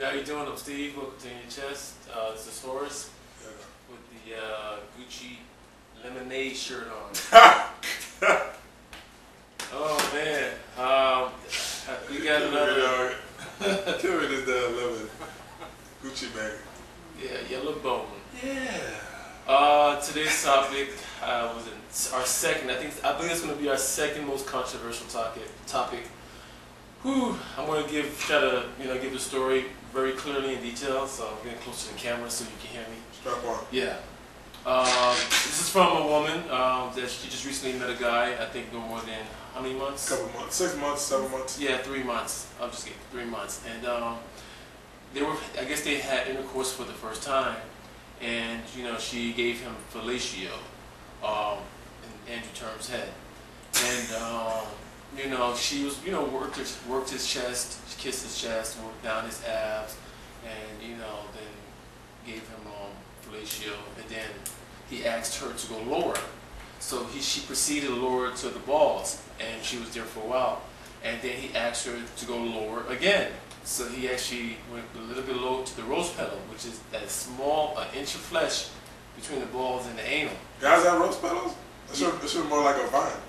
Yeah, how you doing? I'm Steve. Welcome to InYaChest. This is Horace with the Gucci lemonade shirt on. Oh man, we got another. Tell me this damn lemon Gucci bag. Yeah, yellow bone. Yeah. Today's topic was our second. I believe it's going to be our second most controversial topic. Whew, I'm going to try to give the story very clearly in detail. So I'm getting closer to the camera so you can hear me. Strap on. Yeah. This is from a woman that she just recently met a guy. I think no more than how many months? Couple months, 6 months, 7 months. Yeah, 3 months. I'm just kidding, 3 months. And they were, I guess they had intercourse for the first time, and she gave him fellatio in Andrew Term's head, and she was worked his chest, kissed his chest, worked down his abs, and then gave him fellatio, and then he asked her to go lower. So she proceeded to lower to the balls, and she was there for a while. And then he asked her to go lower again. So he actually went a little bit low to the rose petal, which is that small inch of flesh between the balls and the anal. Guys have rose petals? It should be more like a vine.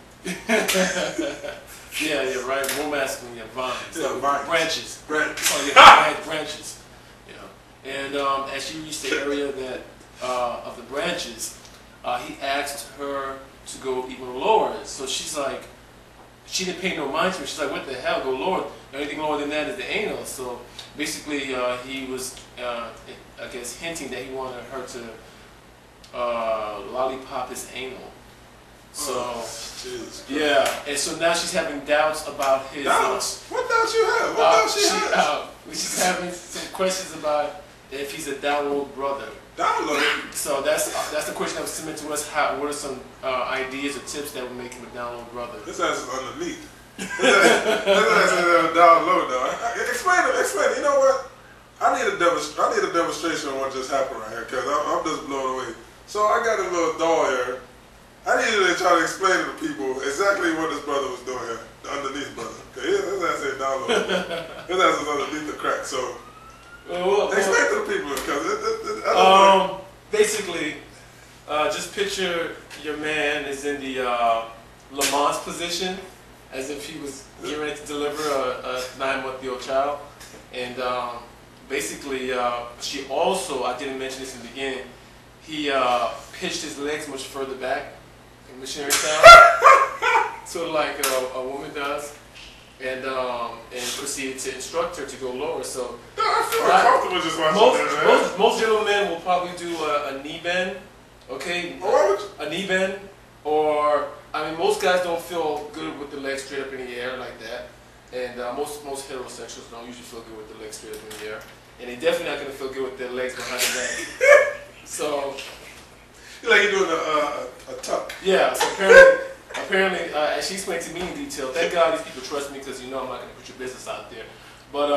Yeah, you're right. More masculine, yeah, vines. Yeah, vines. Branches. Branches. Oh, yeah, branches. And as she reached the area of the branches, he asked her to go even lower. So she's like, she didn't pay no mind to it. She's like, what the hell, go lower? Anything lower than that is the anal. So basically, he was, I guess, hinting that he wanted her to lollipop his anal. So, yeah, and so now she's having doubts about his... Doubts? What doubts you have? What doubts she has? She's having some questions about if he's a download brother. Download? So that's the question that was submitted to us. What are some ideas or tips that would make him a download brother? This ass is underneath. This ass is download though. Explain it. You know what? I need a demonstration of what just happened right here, because I'm just blown away. So I got a little doll here. I need you to try to explain to the people exactly what this brother was doing here, the underneath brother. Cause his ass ain't download. His ass is underneath the crack. So explain to the people, because I don't know. Basically, just picture your man is in the Lamont's position, as if he was getting ready to deliver a 9-month-old child. And basically, she also, I didn't mention this in the beginning, he pitched his legs much further back in missionary style, sort of like a woman does, and proceeded to instruct her to go lower. So I feel uncomfortable just watching that. Most gentlemen will probably do a knee bend, okay? A knee bend, or most guys don't feel good with the legs straight up in the air like that, and most heterosexuals don't usually feel good with the legs straight up in the air, and they definitely not going to feel good with their legs behind the back. So, like you're doing a tuck. Yeah. So apparently, as she explained to me in detail, thank God these people trust me, because I'm not going to put your business out there. But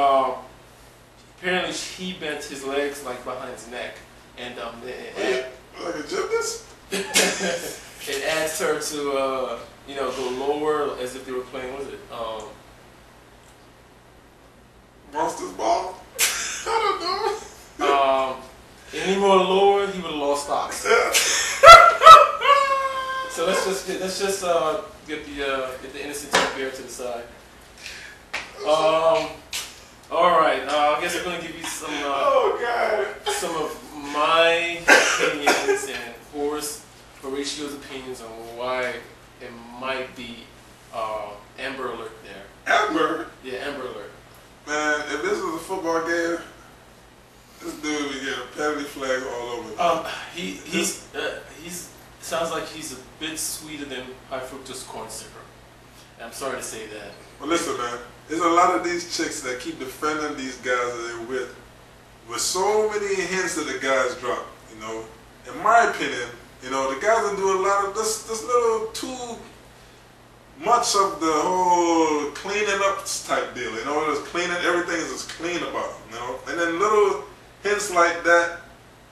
apparently, he bent his legs like behind his neck, and like a gymnast. It asked her to go lower, as if they were playing. What was it? Monsters Ball. I don't know. Any more lower, he would have lost stocks. So let's just get the innocent bear to the side. All right. I guess I'm gonna give you some some of my opinions and Horatio's opinions on why it might be Amber Alert there. Amber? Yeah, Amber Alert. Man, if this was a football game, this dude would get a penalty flag all over. He's sounds like he's a bit sweeter than high fructose corn syrup. I'm sorry to say that. Well, listen, man. There's a lot of these chicks that keep defending these guys that they're with so many hints that the guys drop. In my opinion, the guys are doing a lot of this little too much of the whole cleaning up type deal. Just cleaning, everything is just clean about them. And then little hints like that,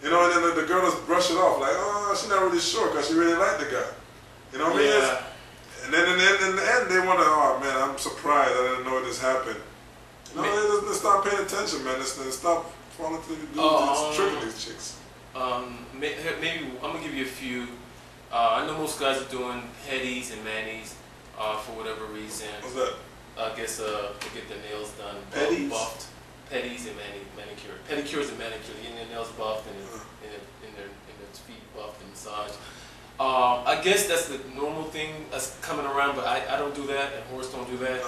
and then the girl just brush it off like, oh, she's not really sure because she really liked the guy. You know what I mean? Yeah. And then in the end, they wonder, oh man, I'm surprised, I didn't know this happened. It's start paying attention, man. Let's stop falling to these dudes, tricking these chicks. Maybe I'm gonna give you a few. I know most guys are doing pedis and manis for whatever reason. What's that? I guess to get their nails done, Pedis? buffed. Pedis and manicure. Pedicures and manicure. Getting their nails buffed and their feet buffed and massaged. I guess that's the normal thing that's coming around, but I don't do that, and Horace don't do that.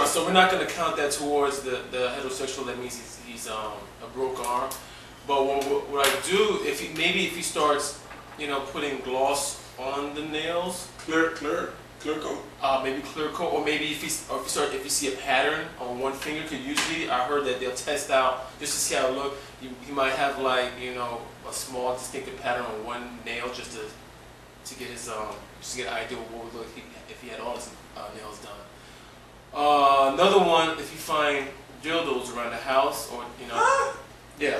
So we're not going to count that towards the heterosexual. That means he's a broke arm. But what I do, if he starts, putting gloss on the nails, clear coat. Maybe clear coat, or maybe if you see a pattern on one finger, because usually I heard that they'll test out just to see how it looks. He might have like a small distinctive pattern on one nail just to get his just to get an idea of what would look if he had all his nails done. Another one, if you find dildos around the house, or yeah.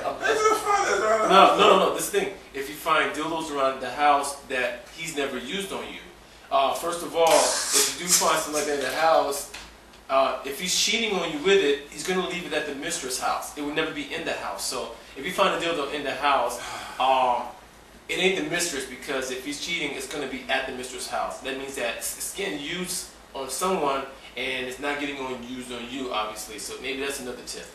No. This thing, if you find dildos around the house that he's never used on you. First of all, if you do find something like that in the house, if he's cheating on you with it, he's going to leave it at the mistress' house. It would never be in the house. So if you find a dildo in the house, it ain't the mistress, because if he's cheating, it's going to be at the mistress' house. That means that it's getting used on someone, and it's not getting used on you, obviously. So maybe that's another tip.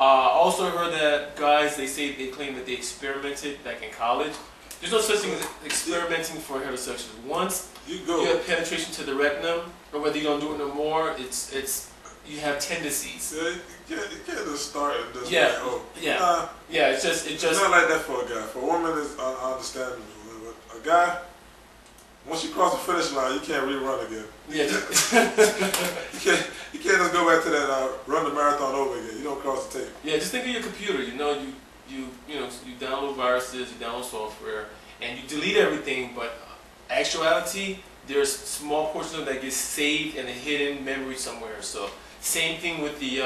Also heard that guys, they claim that they experimented back in college. There's no such thing as experimenting for heterosexuals. Once you have penetration to the rectum, or whether you don't do it no more, you have tendencies. Yeah, you can't just start and just it's not like that for a guy. For a woman, I understand. A guy, once you cross the finish line, you can't rerun again. Yeah. you can't just go back to that run the marathon over again. You don't cross the tape. Yeah, just think of your computer. You download viruses, you download software, and you delete everything. But actuality, there's small portions of that get saved in a hidden memory somewhere. So same thing with the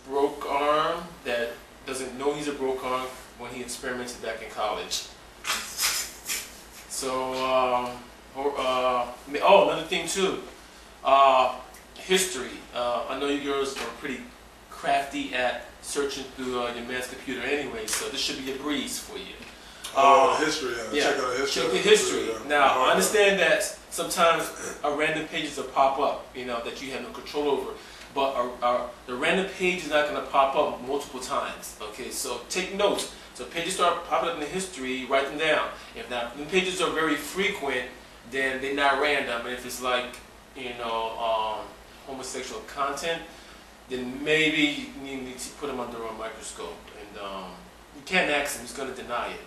broke arm that doesn't know he's a broke arm when he experimented back in college. So another thing too, history. I know you girls are pretty crafty at searching through your man's computer anyway, so this should be a breeze for you. History. Yeah, check out the history. Check the history. Now, I understand that sometimes a random pages will pop up, that you have no control over, but the random page is not going to pop up multiple times. Okay, so take notes. So pages start popping up in the history, write them down. If not, the pages are very frequent, then they're not random. And if it's like, homosexual content, then maybe you need to put them under a microscope. And you can't ask him; he's going to deny it,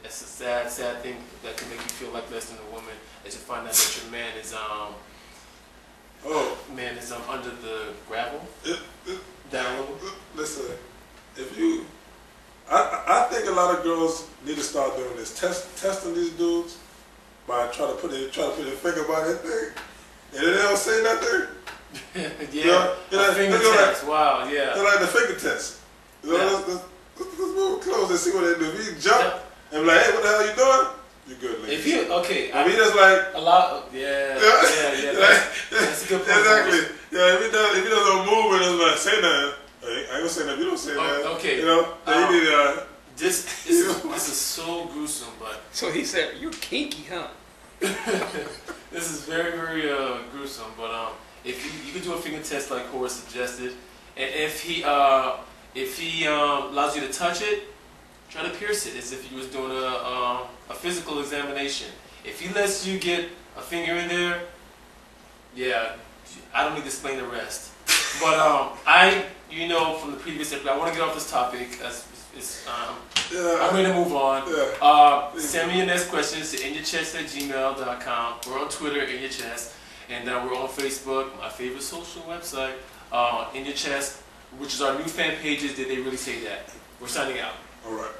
That's a sad thing that can make you feel like less than a woman. As you find out that your man is under the gravel. Down. Listen, I think a lot of girls need to start doing this, testing these dudes by trying to put their finger by that thing, and then they don't say nothing. Finger test. Wow, yeah. They're like the finger test. Let's move close and see what they do. If you jump and be like, hey, what the hell you doing? You good, lady. If you if he just like a lot, that's a good point. Exactly. Yeah, if he doesn't move and just like say nothing, I ain't gonna say nothing. You don't say nothing. Okay. Then you need this is so gruesome, but so he said you're kinky, huh? This is very gruesome, but if you could do a finger test like Horace suggested, and if he allows you to touch it, try to pierce it as if you was doing a physical examination. If he lets you get a finger in there, I don't need to explain the rest. But from the previous episode, I want to get off this topic. I'm ready to move on. Send me your next questions to InYaChest@gmail.com. We're on Twitter, InYaChest, and we're on Facebook, my favorite social website, InYaChest, which is our new fan pages. Did they really say that? We're signing out. All right.